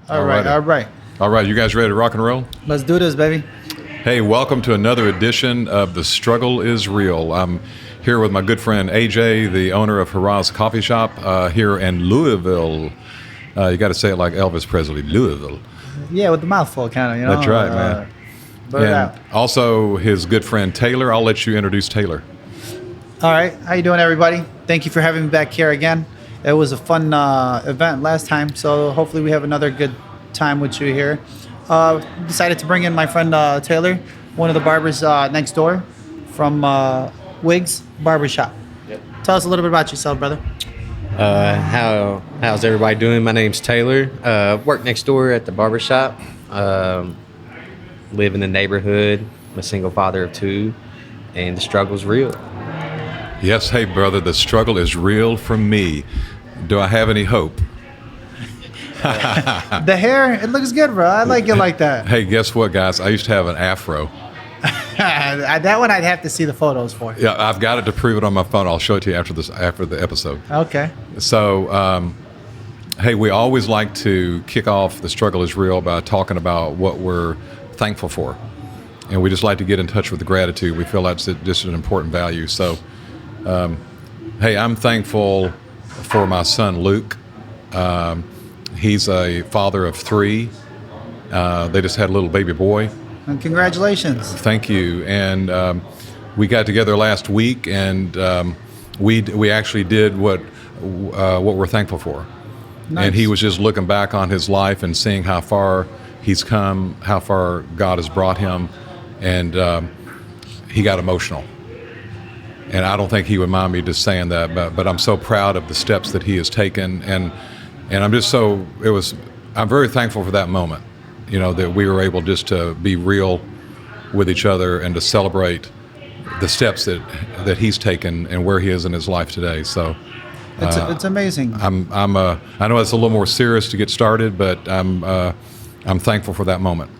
All right. All right, you guys ready to rock and roll? Let's do this, baby. Hey, welcome to another edition of The Struggle is Real. I'm here with my good friend AJ, the owner of Haraz Coffee Shop here in Louisville. You got to say it like Elvis Presley, Louisville. Yeah, with the mouthful, kind of, you know. That's right, man. Blurt it out. Also, his good friend Taylor. I'll let you introduce Taylor. All right. How you doing, everybody? Thank you for having me back here again. It was a fun event last time, so hopefully we have another good time with you here. Decided to bring in my friend Taylor, one of the barbers next door from Wiggs Barbershop. Yep. Tell us a little bit about yourself, brother. How's everybody doing? My name's Taylor. Work next door at the barbershop. Live in the neighborhood. I'm a single father of two, and the struggle's real. Yes, hey, brother, the struggle is real for me. Do I have any hope? The hair, it looks good, bro. I like it like that. Hey, guess what, guys? I used to have an afro. That one I'd have to see the photos for. Yeah, I've got it to prove it on my phone. I'll show it to you after the episode. Okay. So, hey, we always like to kick off The Struggle is Real by talking about what we're thankful for. And we just like to get in touch with the gratitude. We feel that's just an important value. So, hey, I'm thankful for my son, Luke. He's a father of three. They just had a little baby boy. And congratulations. Thank you. And we got together last week, and we actually did what we're thankful for. Nice. And he was just looking back on his life and seeing how far he's come, how far God has brought him, and he got emotional. And I don't think he would mind me just saying that, but I'm so proud of the steps that he has taken, and I'm just I'm very thankful for that moment, you know, that we were able just to be real with each other and to celebrate the steps that he's taken and where he is in his life today. So It's amazing. I know it's a little more serious to get started, but I'm thankful for that moment.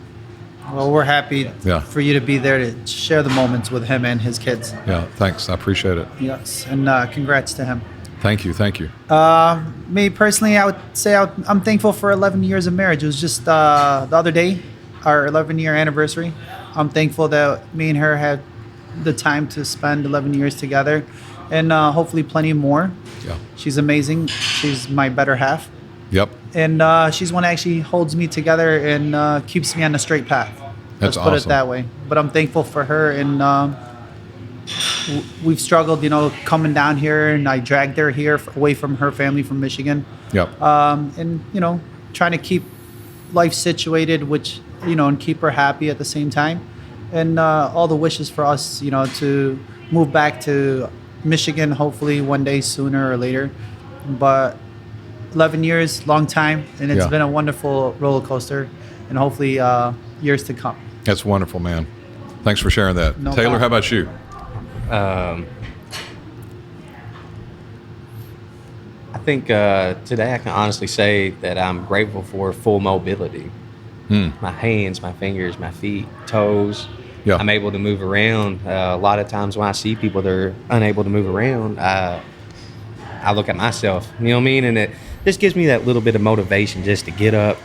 Well, we're happy Yeah. for you to be there to share the moments with him and his kids. Yeah, thanks. I appreciate it. Yes, and congrats to him. Thank you. Me personally, I would say I'm thankful for 11 years of marriage. It was just the other day, our 11-year anniversary. I'm thankful that me and her had the time to spend 11 years together, and hopefully plenty more. Yeah. She's amazing. She's my better half. Yep. And she's one that actually holds me together and keeps me on the straight path. That's Let's put awesome. it that way. But I'm thankful for her, and we've struggled, you know, coming down here, and I dragged her here away from her family from Michigan. Yep. And, you know, trying to keep life situated, which, you know, and keep her happy at the same time. And all the wishes for us, you know, to move back to Michigan, hopefully one day sooner or later. But 11 years, long time, and it's Yeah. been a wonderful roller coaster, and hopefully years to come. That's wonderful, man. Thanks for sharing that. No Taylor, problem. how about you? I think today I can honestly say that I'm grateful for full mobility. My hands, my fingers, my feet, toes. Yeah. I'm able to move around. A lot of times when I see people that are unable to move around, I look at myself, you know what I mean? And it just gives me that little bit of motivation just to get up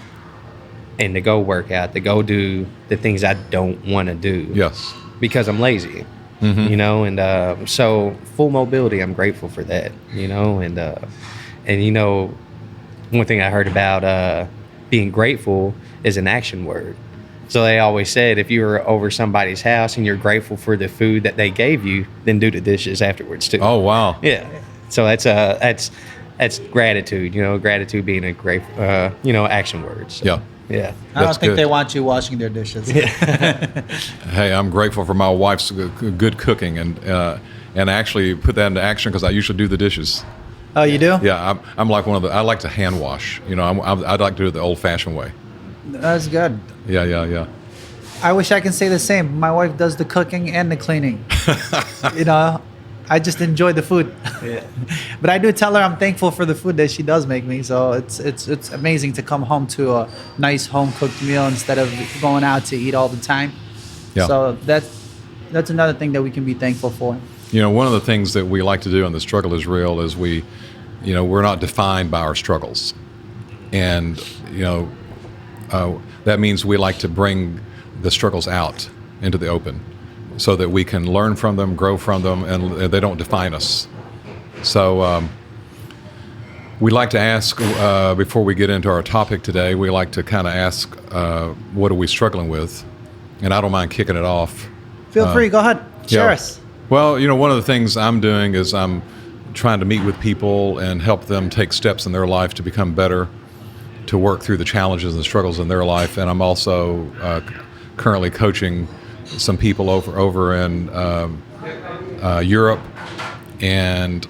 and to go work out, to go do the things I don't want to do. Yes. Because I'm lazy, you know, and so full mobility, I'm grateful for that, you know, and you know, one thing I heard about being grateful is an action word. So they always said, if you were over somebody's house and you're grateful for the food that they gave you, then do the dishes afterwards too. Oh, wow. Yeah. So that's gratitude, you know, gratitude being a great, you know, action word. So, Yeah. Yeah. I don't That's think good. they want you washing their dishes. Hey, I'm grateful for my wife's good cooking and actually put that into action because I usually do the dishes. Oh, you do? Yeah, I'm like I like to hand wash. You know, I'd like to do it the old-fashioned way. That's good. Yeah. I wish I can say the same. My wife does the cooking and the cleaning. You know, I just enjoy the food. Yeah. But I do tell her I'm thankful for the food that she does make me. So it's amazing to come home to a nice home cooked meal instead of going out to eat all the time. Yeah. So that's another thing that we can be thankful for. You know, one of the things that we like to do in The Struggle is Real is we're not defined by our struggles. And, you know, that means we like to bring the struggles out into the open so that we can learn from them, grow from them, and they don't define us. So we like to ask, before we get into our topic today, we like to kind of ask, what are we struggling with? And I don't mind kicking it off. Feel free. Go ahead. Share Yeah. us. Well, one of the things I'm doing is I'm trying to meet with people and help them take steps in their life to become better, to work through the challenges and struggles in their life. And I'm also currently coaching some people over in Europe, and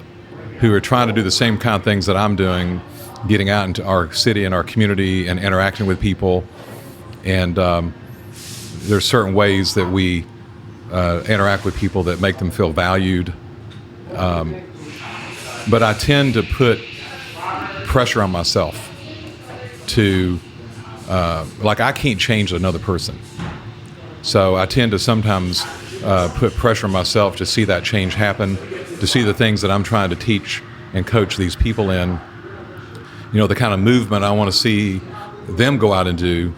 who are trying to do the same kind of things that I'm doing, getting out into our city and our community and interacting with people. And there's certain ways that we interact with people that make them feel valued. But I tend to put pressure on myself to, like, I can't change another person. So I tend to sometimes put pressure on myself to see that change happen, to see the things that I'm trying to teach and coach these people in, the kind of movement I want to see them go out and do.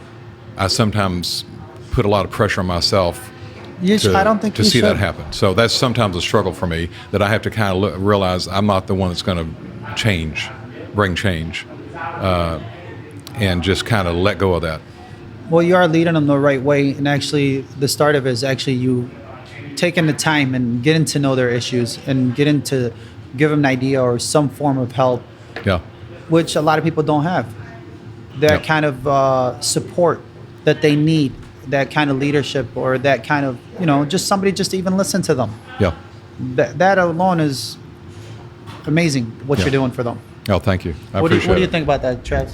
I sometimes put a lot of pressure on myself I don't think to you see should. that happen. So that's sometimes a struggle for me, that I have to kind of realize I'm not the one that's going to bring change, and just kind of let go of that. Well, you are leading them the right way, and actually, the start of it is actually you taking the time and getting to know their issues and getting to give them an idea or some form of help, Yeah, which a lot of people don't have. That Yeah. kind of support that they need, that kind of leadership, or that kind of just somebody just to even listen to them. yeah. That alone is amazing. What Yeah. you're doing for them. Oh, thank you. I What do appreciate you it. think about that, Trav?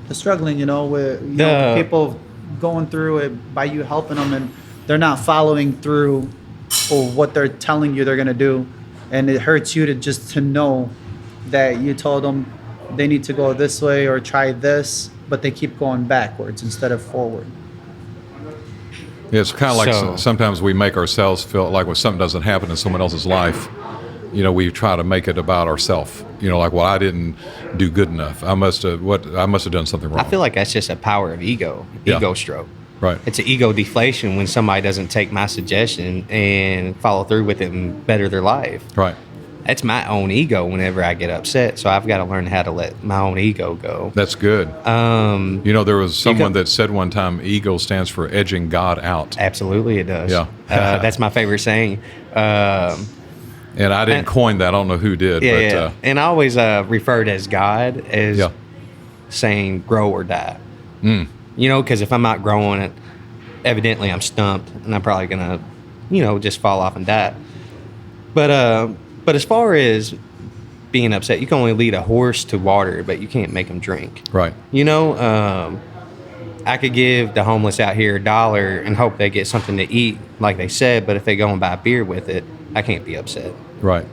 The struggling, with people going through it by you helping them, and they're not following through or what they're telling you they're going to do, and it hurts you to know that you told them they need to go this way or try this, but they keep going backwards instead of forward. Yeah, it's kind of like So- sometimes we make ourselves feel like when something doesn't happen in someone else's life, we try to make it about ourselves. Like, well, I didn't do good enough. I must have done something wrong. I feel like that's just a power of ego stroke. Right. It's an ego deflation when somebody doesn't take my suggestion and follow through with it and better their life. Right. That's my own ego whenever I get upset. So I've got to learn how to let my own ego go. That's good. There was someone that said one time, ego stands for edging God out. Absolutely, it does. Yeah. That's my favorite saying. And I didn't coin that. I don't know who did. Yeah, but, yeah. And I always referred as God as Yeah. saying grow or die. Because if I'm not growing it, evidently I'm stumped and I'm probably going to, just fall off and die. But as far as being upset, you can only lead a horse to water, but you can't make them drink. Right. I could give the homeless out here $1 and hope they get something to eat, like they said, but if they go and buy beer with it, I can't be upset. Right.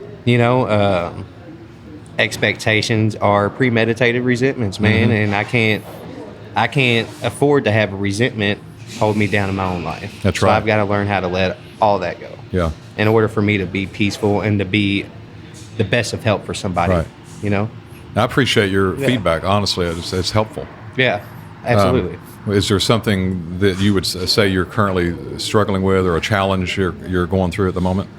Expectations are premeditated resentments, man, and I can't afford to have a resentment hold me down in my own life. That's so right. I've got to learn how to let all that go. Yeah. In order for me to be peaceful and to be the best of help for somebody. Right. I appreciate your Yeah. feedback. Honestly, it's helpful. Yeah, absolutely. Is there something that you would say you're currently struggling with, or a challenge you're going through at the moment?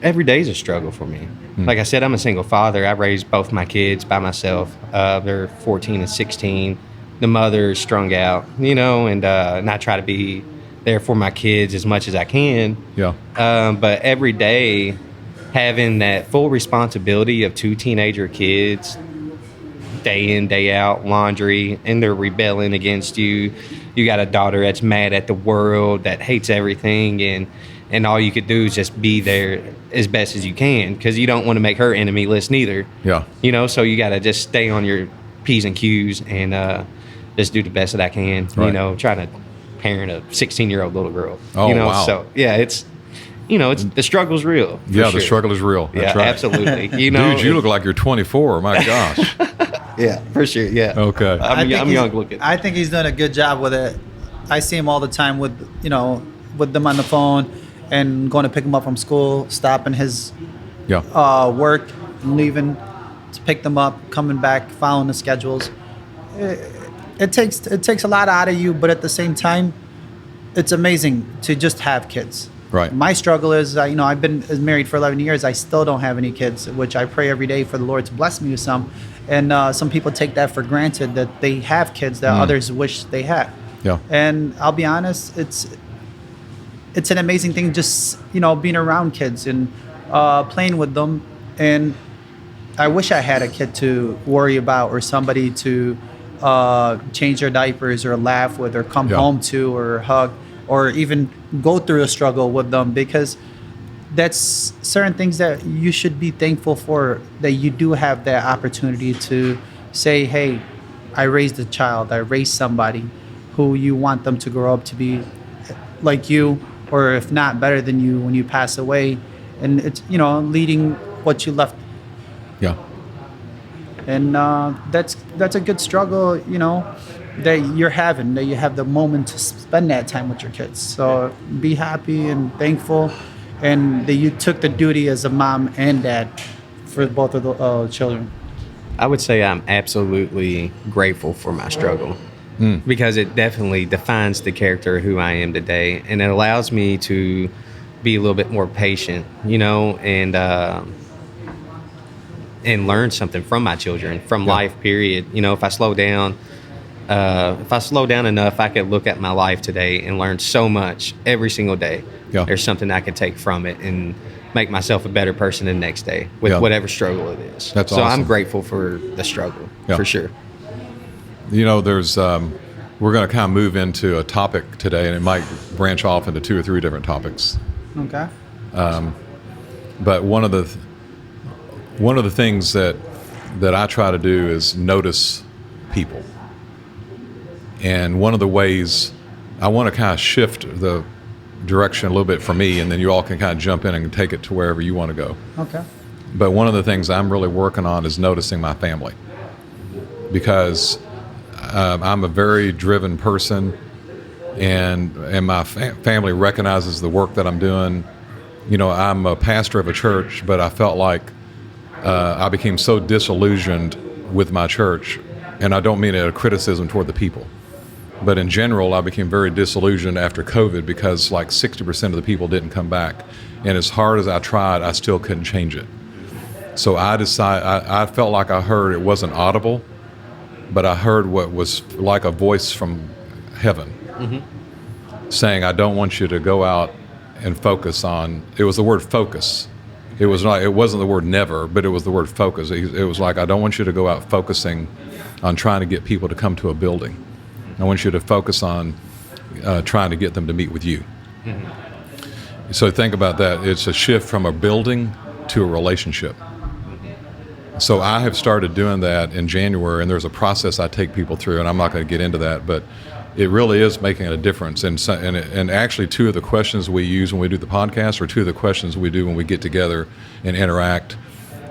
Every day is a struggle for me. Like I said, I'm a single father. I raised both my kids by myself. They're 14 and 16. The mother is strung out, and I try to be there for my kids as much as I can. Yeah. But every day, having that full responsibility of 2 teenager kids, day in, day out, laundry, and they're rebelling against you. You got a daughter that's mad at the world, that hates everything, and all you could do is just be there as best as you can, because you don't want to make her enemy list neither. Yeah. So you got to just stay on your P's and Q's and just do the best that I can, Right. trying to parent a 16-year-old little girl. Oh, wow. So, yeah, it's the struggle's real. for Yeah, the sure. struggle is real. That's Yeah, right. absolutely. Dude, you look like you're 24. My gosh. Yeah, for sure. Yeah. Okay. I'm he's- young looking. I think he's doing a good job with it. I see him all the time with them on the phone and going to pick him up from school, stopping his Yeah. work, and leaving to pick them up, coming back, following the schedules. It takes a lot out of you, but at the same time, it's amazing to just have kids. Right. My struggle is, I've been married for 11 years. I still don't have any kids, which I pray every day for the Lord to bless me with some. And some people take that for granted, that they have kids that others wish they had. Yeah. And I'll be honest, it's an amazing thing, just being around kids and playing with them. And I wish I had a kid to worry about, or somebody to change their diapers or laugh with, or come home to, or hug, or even go through a struggle with them, because that's certain things that you should be thankful for, that you do have that opportunity to say, hey, I raised a child, I raised somebody who you want them to grow up to be like you, or if not better than you when you pass away. And it's, leading what you left. Yeah. And that's a good struggle, that you're having, that you have the moment to spend that time with your kids. So be happy and thankful, and that you took the duty as a mom and dad for both of the children. I would say I'm absolutely grateful for my struggle, because it definitely defines the character of who I am today, and it allows me to be a little bit more patient, and learn something from my children, from life, period. If I slow down enough, I could look at my life today and learn so much every single day. Yeah. There's something I can take from it and make myself a better person the next day with whatever struggle it is. That's so awesome. I'm grateful for the struggle, for sure. There's we're going to kind of move into a topic today, and it might branch off into 2 or 3 different topics. Okay. But one of the things that I try to do is notice people. And one of the ways I want to kind of shift the direction a little bit for me, and then you all can kind of jump in and take it to wherever you want to go. Okay. But one of the things I'm really working on is noticing my family, because I'm a very driven person, and my family recognizes the work that I'm doing. I'm a pastor of a church, but I felt like I became so disillusioned with my church, and I don't mean it a criticism toward the people, but in general, I became very disillusioned after COVID, because like 60% of the people didn't come back, and as hard as I tried, I still couldn't change it. So I decided, I felt like I heard, it wasn't audible, but I heard what was like a voice from heaven saying, I don't want you to go out and focus on, it was the word focus. It wasn't the word never, but it was the word focus. It was like, I don't want you to go out focusing on trying to get people to come to a building. I want you to focus on trying to get them to meet with you. So think about that. It's a shift from a building to a relationship. So I have started doing that in January, and there's a process I take people through, and I'm not going to get into that, but it really is making a difference. And actually, 2 of the questions we use when we do the podcast are 2 of the questions we do when we get together and interact,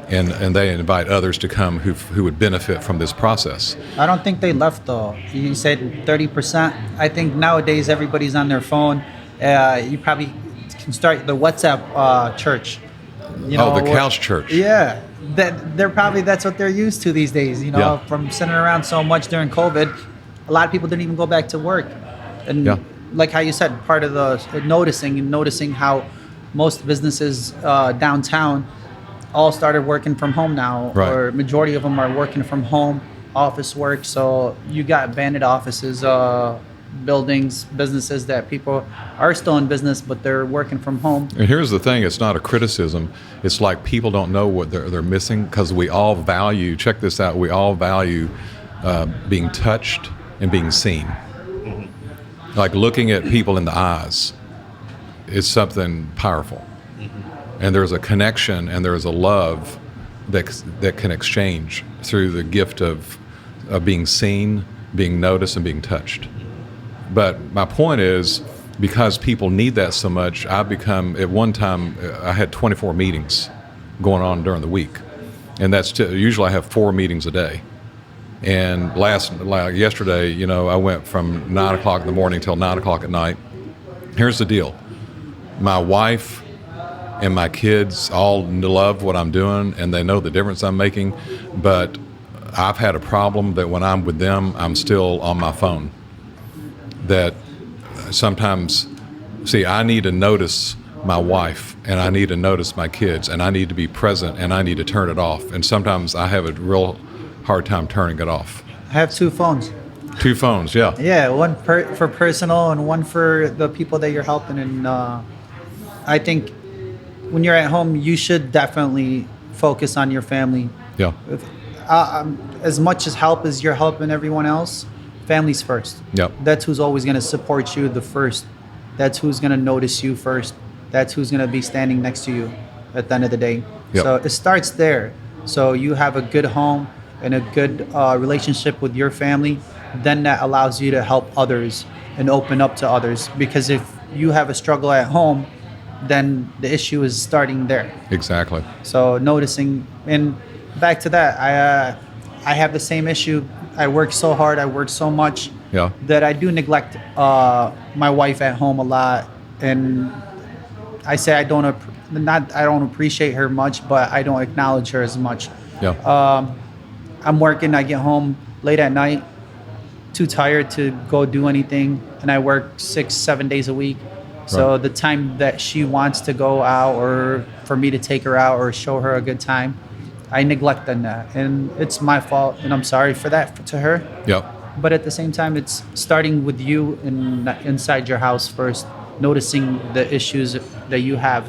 and they invite others to come who would benefit from this process. I don't think they left, though. You said 30%. I think nowadays everybody's on their phone. You probably can start the WhatsApp church. The couch church. Yeah. That's what they're used to these days, from sitting around so much during COVID. A lot of people didn't even go back to work. And like how you said, part of the noticing how most businesses downtown all started working from home now, or majority of them are working from home, office work. So you got abandoned offices, buildings, businesses that people are still in business, but they're working from home. And here's the thing, it's not a criticism. It's like people don't know what they're missing, because we all value, check this out, we all value being touched and being seen. Like looking at people in the eyes is something powerful. And there's a connection and there's a love that can exchange through the gift of being seen, being noticed, and being touched. But my point is, because people need that so much, I've become, at one time, I had 24 meetings going on during the week. And usually I have 4 meetings a day. And yesterday, I went from 9 o'clock in the morning till 9 o'clock at night. Here's the deal. My wife and my kids all love what I'm doing, and they know the difference I'm making. But I've had a problem that when I'm with them, I'm still on my phone. That sometimes, see, I need to notice my wife, and I need to notice my kids, and I need to be present, and I need to turn it off. And sometimes I have a real hard time turning it off. I have 2 phones. 2 phones, yeah. Yeah, one for personal and one for the people that you're helping. And I think when you're at home, you should definitely focus on your family. Yeah, If, as much as help as you're helping everyone else, family's first. Yep. That's who's always going to support you the first. That's who's going to notice you first. That's who's going to be standing next to you at the end of the day. Yep. So it starts there. So you have a good home and a good relationship with your family, then that allows you to help others and open up to others. Because if you have a struggle at home, then the issue is starting there. exactly. So noticing, and back to that, I have the same issue. I work so hard, I work so much Yeah, that I do neglect my wife at home a lot, and I say I don't appreciate her much, but I don't acknowledge her as much. yeah, I'm working, I get home late at night, too tired to go do anything, and I work 6-7 days a week. So Right. the time that she wants to go out or for me to take her out or show her a good time, I neglect on that, and it's my fault, and I'm sorry for that to her. yeah, But at the same time, it's starting with you inside your house first, noticing the issues that you have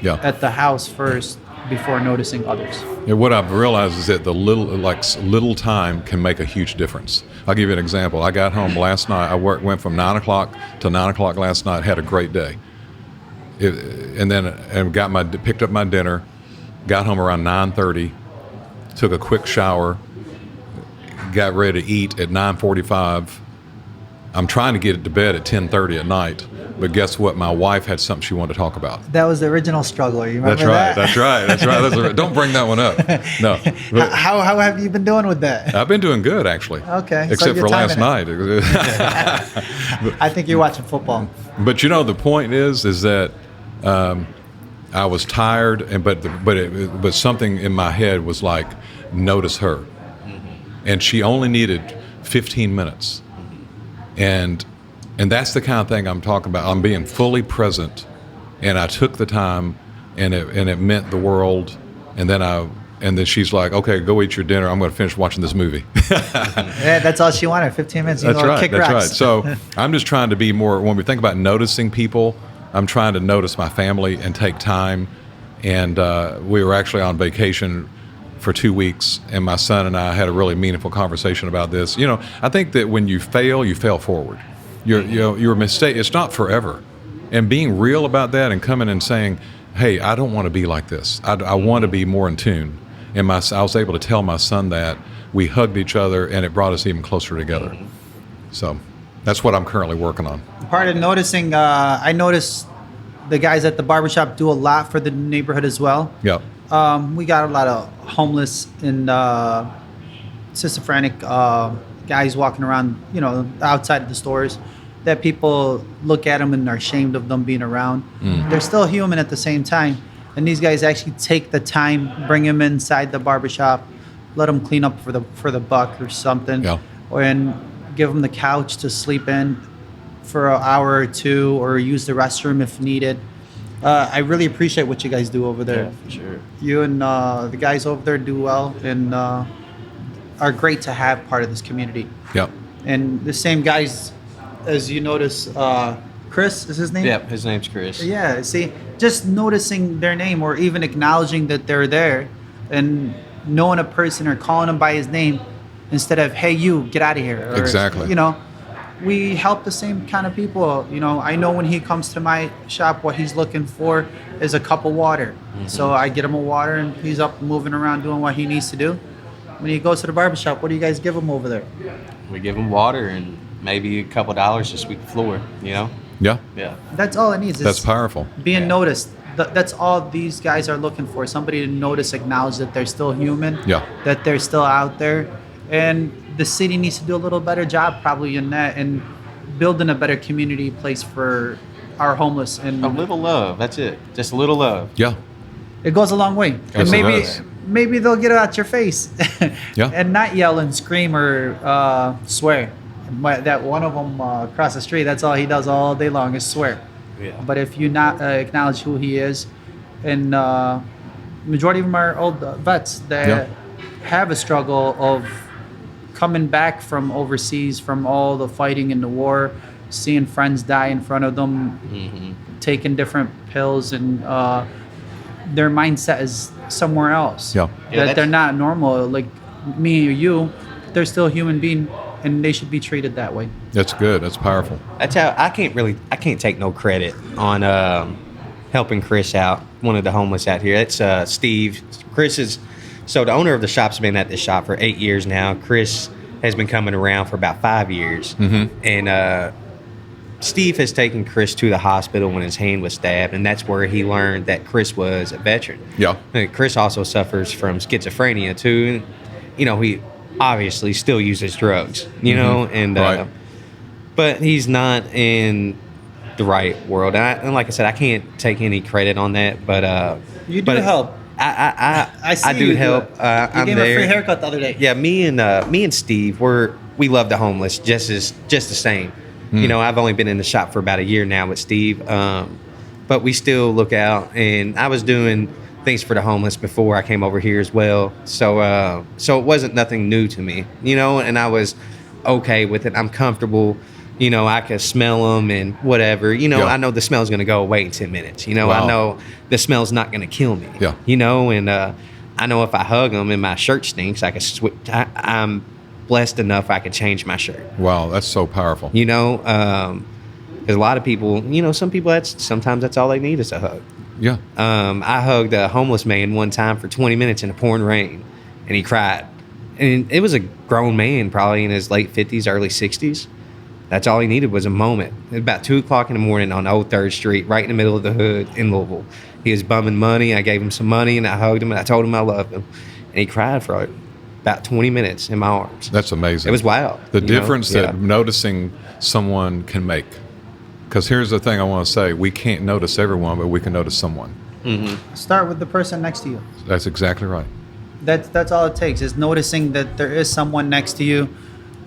yeah. at the house first before noticing others. And what I've realized is that the little time can make a huge difference. I'll give you an example. I got home last night. Went from 9 o'clock to 9 o'clock last night. Had a great day. Picked up my dinner. Got home around 9:30. Took a quick shower. Got ready to eat at 9:45. I'm trying to get it to bed at 10:30 at night. But guess what? My wife had something she wanted to talk about. That was the original struggle. You remember That's right. Don't bring that one up. No. But How have you been doing with that? I've been doing good, actually. Okay, so Except you're for last timing night. I think you're watching football. But the point is that I was tired, but something in my head was like, notice her, and she only needed 15 minutes, and that's the kind of thing I'm talking about. I'm being fully present, and I took the time, and it meant the world. And then she's like, "Okay, go eat your dinner. I'm going to finish watching this movie." Yeah, that's all she wanted. 15 minutes. You That's know, right. Kick That's rocks. right. So I'm just trying to be more. When we think about noticing people, I'm trying to notice my family and take time. And we were actually on vacation for 2 weeks, and my son and I had a really meaningful conversation about this. I think that when you fail forward. Your mistake. It's not forever, and being real about that and coming and saying, "Hey, I don't want to be like this. I want to be more in tune." And I was able to tell my son that. We hugged each other, and it brought us even closer together. So that's what I'm currently working on. Part of noticing, I noticed the guys at the barbershop do a lot for the neighborhood as well. Yeah. We got a lot of homeless and schizophrenic guys walking around, outside of the stores, that people look at them and are ashamed of them being around. They're still human at the same time. And these guys actually take the time, bring them inside the barbershop, let them clean up for the buck or something, Yeah. and give them the couch to sleep in for an hour or two, or use the restroom if needed. I really appreciate what you guys do over there. Yeah, for sure. You and the guys over there do well, and are great to have part of this community. Yeah. And the same guys, as you notice, Chris is his name? Yep, his name's Chris. Yeah, see, just noticing their name or even acknowledging that they're there and knowing a person or calling him by his name instead of, "Hey, you, get out of here." Or, Exactly. we help the same kind of people. I know when he comes to my shop, what he's looking for is a cup of water. So I get him a water, and he's up moving around doing what he needs to do. When he goes to the barbershop, what do you guys give him over there? We give him water and maybe a couple dollars to sweep the floor, Yeah. Yeah. That's all it needs. That's is powerful. being Yeah. noticed. That's all these guys are looking for. Somebody to notice, acknowledge that they're still human. Yeah. That they're still out there. And the city needs to do a little better job probably in that, and building a better community place for our homeless, and A little love. That's it. Just a little love. Yeah. it goes a long way. Yes, And it maybe does. maybe they'll get it out your face, Yeah. and not yell and scream or swear. That one of them across the street, that's all he does all day long is swear. Yeah. But if you not acknowledge who he is, and majority of them are old vets that Yeah. have a struggle of coming back from overseas, from all the fighting in the war, seeing friends die in front of them, taking different pills, and their mindset is somewhere else. Yeah. Yeah, That they're not normal like me or you. They're still a human being, and they should be treated that way. That's good. That's powerful. That's how I can't take no credit on helping Chris out, one of the homeless out here. That's Steve. Chris is so the owner of the shop's been at this shop for 8 years now. Chris has been coming around for about 5 years, and Steve has taken Chris to the hospital when his hand was stabbed, and that's where he learned that Chris was a veteran. Yeah. And Chris also suffers from schizophrenia too. And, he obviously still uses drugs, and Right. but he's not in the right world. And like I said, I can't take any credit on that. But You do but help. I see do you do help. it. I'm You gave there. a free haircut the other day. Yeah, me and Steve, we love the homeless just the same. I've only been in the shop for about a year now with Steve, but we still look out. And I was doing things for the homeless before I came over here as well. So it wasn't nothing new to me, and I was okay with it. I'm comfortable. I could smell them and whatever. Yeah. I know the smell's going to go away in 10 minutes. Wow. I know the smell's not going to kill me. Yeah. And I know if I hug them and my shirt stinks, I can switch. I'm blessed enough I could change my shirt. Wow. That's so powerful. There's a lot of people, some people sometimes that's all they need is a hug. Yeah. I hugged a homeless man one time for 20 minutes in the pouring rain, and he cried. And it was a grown man, probably in his late 50s, early 60s. That's all he needed was a moment. It was about 2 o'clock in the morning on Old 3rd Street, right in the middle of the hood in Louisville. He was bumming money. I gave him some money, and I hugged him, and I told him I loved him. And he cried for about 20 minutes in my arms. That's amazing. It was wild. The difference Yeah. that noticing someone can make. Because here's the thing I want to say. We can't notice everyone, but we can notice someone. Start with the person next to you. That's exactly right. That's all it takes, is noticing that there is someone next to you,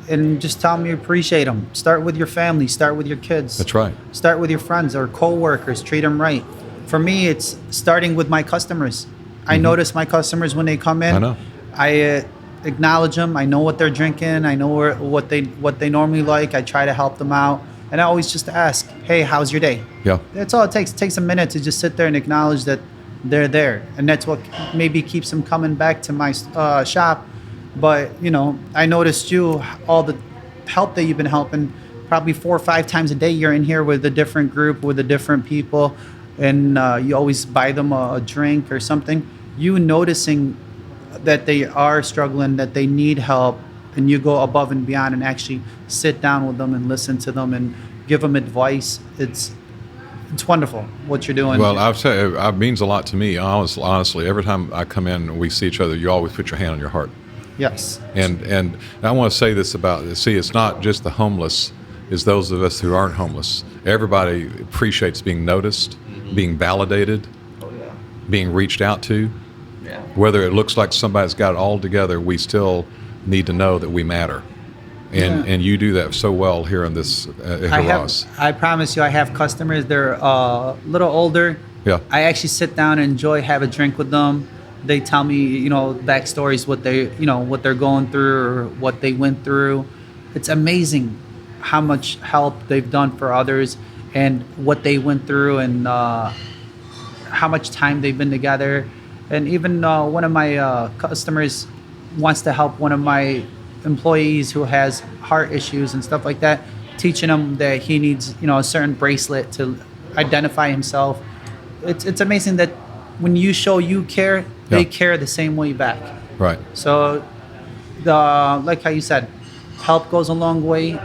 and just tell them you appreciate them. Start with your family. Start with your kids. That's right. Start with your friends or coworkers. Treat them right. For me, it's starting with my customers. I notice my customers when they come in. I know. I acknowledge them. I know what they're drinking. I know what they normally like. I try to help them out, and I always just ask, "Hey, how's your day?" Yeah. That's all it takes. It takes a minute to just sit there and acknowledge that they're there, and that's what maybe keeps them coming back to my shop. But I noticed all the help that you've been helping. Probably 4 or 5 times a day, you're in here with a different group, with a different people, and you always buy them a drink or something. You noticing that they are struggling, that they need help, and you go above and beyond and actually sit down with them and listen to them and give them advice. It's wonderful what you're doing. Well, I'll say it means a lot to me. Honestly, every time I come in and we see each other, you always put your hand on your heart. Yes. And I want to say this about it's not just the homeless, it's those of us who aren't homeless. Everybody appreciates being noticed, being validated, being reached out to. Yeah. Whether it looks like somebody's got it all together, we still need to know that we matter. And you do that so well here in this Ross. I promise you, I have customers. They're a little older. Yeah. I actually sit down and have a drink with them. They tell me, backstories, what they're going through or what they went through. It's amazing how much help they've done for others and what they went through and how much time they've been together. And even one of my customers wants to help one of my employees who has heart issues and stuff like that, teaching him that he needs, a certain bracelet to identify himself. It's amazing that when you show you care, they care the same way back. Right. So, like how you said, help goes a long way,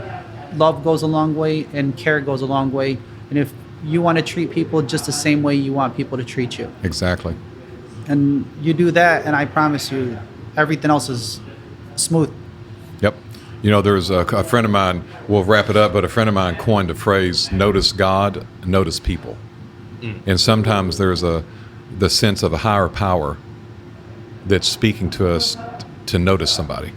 love goes a long way, and care goes a long way. And if you want to treat people just the same way you want people to treat you, Exactly. and you do that, and I promise you, everything else is smooth. Yep. You know, there's a friend of mine, we'll wrap it up, but a friend of mine coined the phrase, notice God, notice people. And sometimes there's the sense of a higher power that's speaking to us to notice somebody.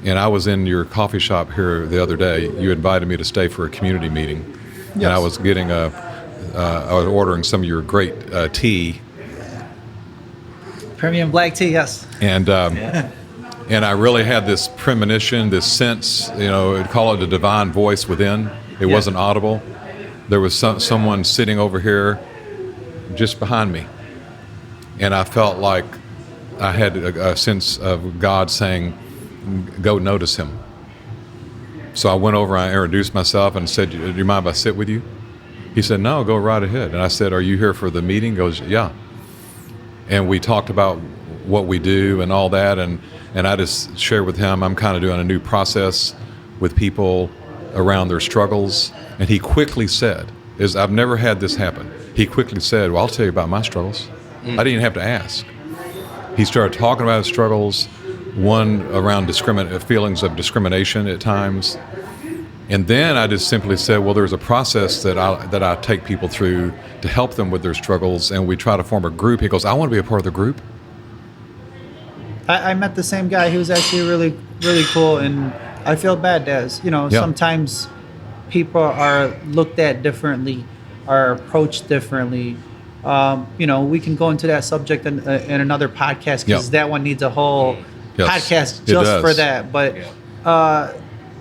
And I was in your coffee shop here the other day. You invited me to stay for a community meeting. And I was getting I was ordering some of your great tea. Premium black tea, yes. And and I really had this premonition, this sense, you know, I'd call it a divine voice within. It wasn't audible. There was someone sitting over here just behind me. And I felt like I had a sense of God saying, go notice him. So I went over, I introduced myself and said, do you mind if I sit with you? He said, no, go right ahead. And I said, are you here for the meeting? He goes, yeah. And we talked about what we do and all that. And I just shared with him, I'm kind of doing a new process with people around their struggles. And he quickly said, I've never had this happen. He quickly said, well, I'll tell you about my struggles. I didn't even have to ask. He started talking about his struggles, one around feelings of discrimination at times. And then I just simply said, well, there's a process that I take people through to help them with their struggles, and we try to form a group. He goes, I want to be a part of the group. I met the same guy. He was actually really, really cool, and I feel bad, Des. You know, sometimes people are looked at differently, are approached differently. You know, we can go into that subject in another podcast because that one needs a whole podcast just for that. But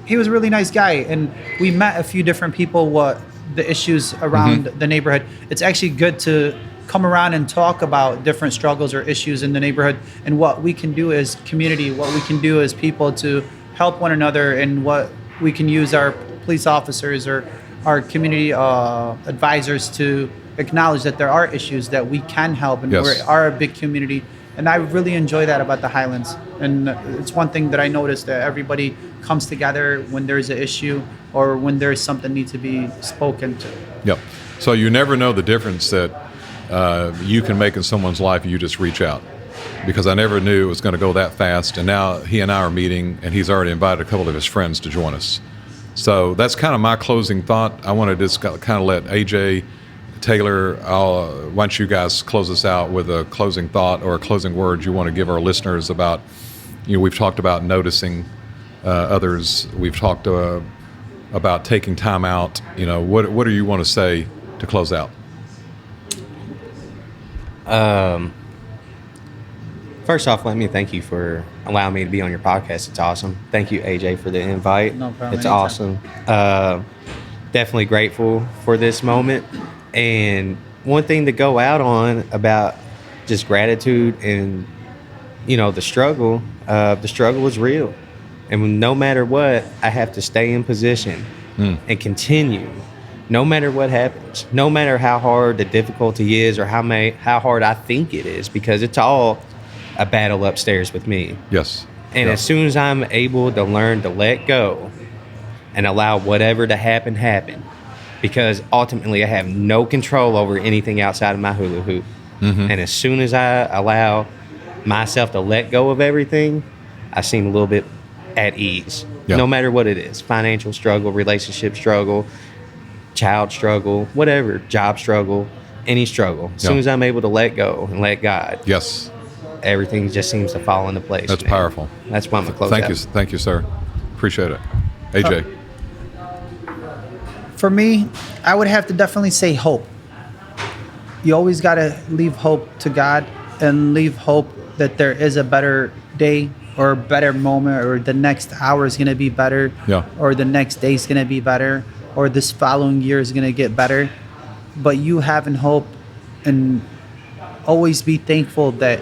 he was a really nice guy, and we met a few different people. What the issues around the neighborhood? It's actually good to come around and talk about different struggles or issues in the neighborhood, and what we can do as community, what we can do as people to help one another, and what we can use our police officers or our community advisors to acknowledge that there are issues that we can help, and we are a big community. And I really enjoy that about the Highlands. And it's one thing that I noticed, that everybody comes together when there's an issue or when there's something needs to be spoken to. Yep. So you never know the difference that you can make in someone's life if you just reach out. Because I never knew it was going to go that fast. And now he and I are meeting, and he's already invited a couple of his friends to join us. So that's kind of my closing thought. I want to just kind of let AJ, Taylor, why don't you guys close us out with a closing thought or a closing word you want to give our listeners about, you know, we've talked about noticing others. We've talked about taking time out. You know, what do you want to say to close out? First off, let me thank you for allowing me to be on your podcast. It's awesome. Thank you, AJ, for the invite. No problem. It's Anytime. awesome. Definitely grateful for this moment. And one thing to go out on about just gratitude and, you know, the struggle is real. And no matter what, I have to stay in position and continue. No matter what happens, no matter how hard the difficulty is or how hard I think it is, because it's all a battle upstairs with me. Yes. And as soon as I'm able to learn to let go and allow whatever to happen, because ultimately I have no control over anything outside of my hula hoop. And as soon as I allow myself to let go of everything, I seem a little bit at ease. No matter what it is, financial struggle, relationship struggle, child struggle, whatever, job struggle, any struggle. As soon as I'm able to let go and let God, everything just seems to fall into place. That's powerful. That's why I'm going to close out. Thank you, sir. Appreciate it. AJ. For me, I would have to definitely say hope. You always got to leave hope to God and leave hope that there is a better day or a better moment, or the next hour is going to be better, or the next day is going to be better, or this following year is going to get better. But you having hope, and always be thankful that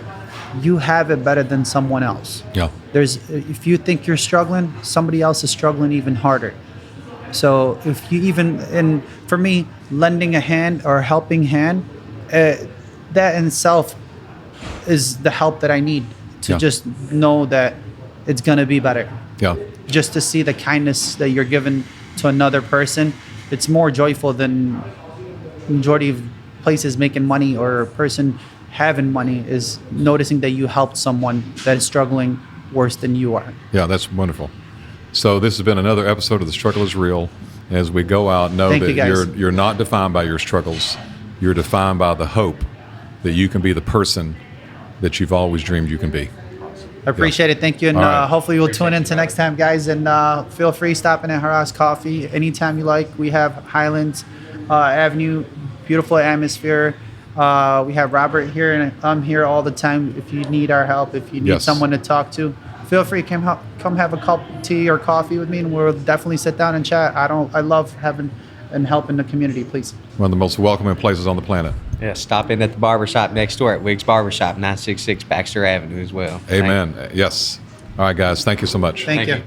you have it better than someone else. If you think you're struggling, somebody else is struggling even harder. So if you and for me, lending a hand or a helping hand, that in itself is the help that I need to just know that it's going to be better. Just to see the kindness that you're giving to another person, it's more joyful than majority of places making money or a person having money, is noticing that you helped someone that is struggling worse than you are. That's wonderful. So this has been another episode of The Struggle is Real. As we go out, know Thank that you, guys. you're not defined by your struggles. You're defined by the hope that you can be the person that you've always dreamed you can be. I appreciate it. Thank you. And All right. hopefully you'll tune in to next time, guys. And feel free stopping at Harass Coffee anytime you like. We have Highlands Avenue, beautiful atmosphere. We have Robert here, and I'm here all the time. If you need our help, if you need Yes. someone to talk to, feel free. Come have a cup of tea or coffee with me, and we'll definitely sit down and chat. I love having and helping the community. Please. One of the most welcoming places on the planet. Yeah, stop in at the barbershop next door at Wiggs Barbershop, 966 Baxter Avenue as well. Amen. Yes. All right, guys. Thank you so much. Thank you. you.